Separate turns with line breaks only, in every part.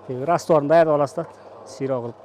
Rastlarını dayanıp alası da siro kılıp.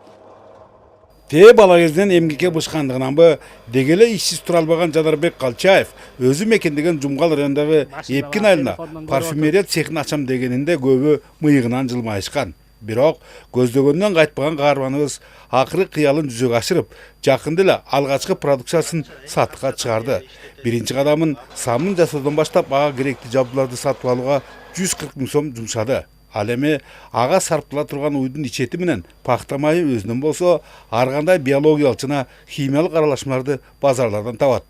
Te bala kezdен эмгекке бышкандыгынан бы дегеле ишсиз тура албаган Жадарбек Калчаев өзү мекендеген Жумгал районундагы Эпкин айылына парфюмерия цехин ачам дегенинде көбү мыйыгынан жылмайышкан. Бирок көздөгөндөн кайтпаган каарманыбыз акыры кыялын жүзөгө ашырып, жакында эле алгачкы продукциясын сатыкка чыгарды. Биринчи кадамын самын жасоодон баштап ага керектүү жабдууларды сатып алууга 140 000 сом жумшады. Ал эми ага сарптыла турган уйдун ичети менен пахта майы өзүнөн болсо ар кандай биологиялык жана химиялык аралашмаларды базарлардан табат.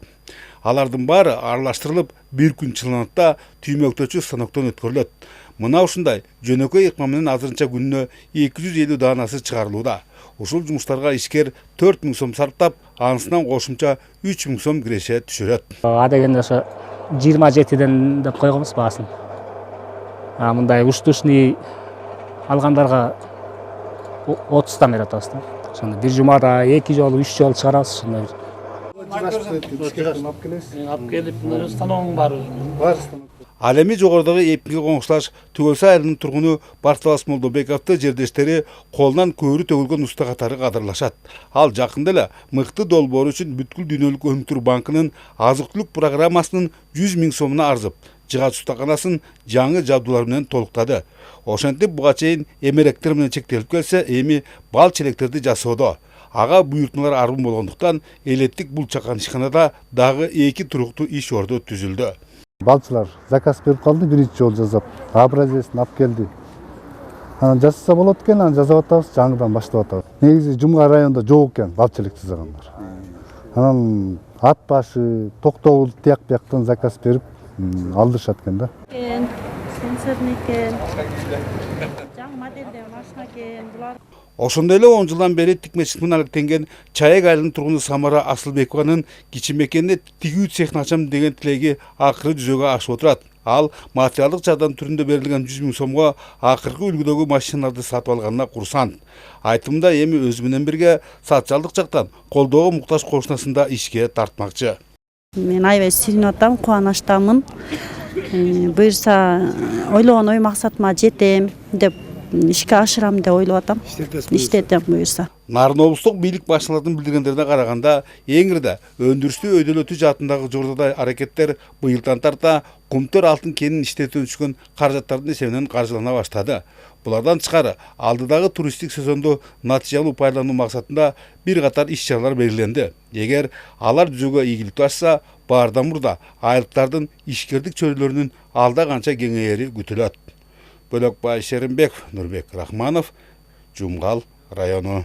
Алардын баары аралаштырылып бир күн чыланат да түймөктөчү станоктон өткөрүлөт. Мына ушундай жөнөкөй ыкма менен азырынча күнүнө 250 даанасы чыгарылууда. Ушул жумуштарга ишкер 4 000 сом сарптап, анысынан кошумча 3 000 сом киреше түшүрөт.
Адегенде ошо 27ден деп койгонбуз баасын. Мындай уштушный алгандарга 30тан берип атабыз да. Ошондо бир жумада 2 жолу 3 жолу чыгарабыз ошондой.
Алып келип, станогуң бар өзүнүн.
Бар станок. Ал эми жогорудагы Эпкинге коңшулаш Түгөлсай айылынын тургуну Барталас Молдобековду жердештери колунан көөрү төгүлгөн уста катары кадырлашат. Ал жакында эле мыкты долбоору үчүн бүткүл дүйнөлүк өнүктүрүү банкынын азык-түлүк программасынын 100 000 сомуна арзып, жыгач устаканасын жаңы жабдуулар менен толуктады. Ошентип буга чейин эмеректер менен чектелип келсе, эми бал челектерди жасоодо. Ага буйртмалар арбын болгондуктан элеттик бул чакан ишканада дагы 2 туруктуу иш орду түзүлдү.
Балчылар заказ берип калды, биринчи жол жасап, образецин алып келди. Анан жасаса болот экен, анан жасап атабыз, жаңыдан баштап атабыз. Негизи Жумгал районунда жок экен балчылык жасагандар. Анан ат башы, Токтогул тияк бияктан заказ берип алдырышат экен да.
Сенсорный экен. Жаңы модельде машина экен, булар.
Ошондой эле 10 жылдан бери тикмечилик менен алектенген Чаек айылынын тургуну Самара Асылбекованын кичи мекенде тигүү цехин ачам деген тилеги акыры жүзөгө ашып отурат. Ал материалдык жардам түрүндө берилген 100 000 сомго акыркы үлгүдөгү машиналарды сатып алганына курсант. Айтымда эми өзү менен бирге социалдык жактан колдоого муктаж кошунасында ишке тартмакчы.
Мен аябай сүйүнүп атам, кубанычтамын. Буюрса ойлогон ой максатыма жетем деп ишке ашырам деп ойлоп атам. Иштетем буюрса.
Нарын облустук бийлик башчыларынын билдиргендерине караганда, эңирде өндүрүштү өйдөлөтүү жаатындагы жогорудагы аракеттер быйылдан тарта Кумтөр алтын кенин иштетүүгө түшкөн каражаттардын эсебинен каржылана баштады. Булардан тышкары алдыдагы туристтик сезонду натыйжалуу пайдалануу максатында бир катар иш-чаралар белгиленди. Эгер алар жүзөгө ийгиликтүү ашса, баардан мурда айылдыктардын ишкердик чөйрөлөрүнүн алда канча кеңейери күтүлөт. Бөлөкбай Шеримбек, Нурбек Рахманов, Жумгал району.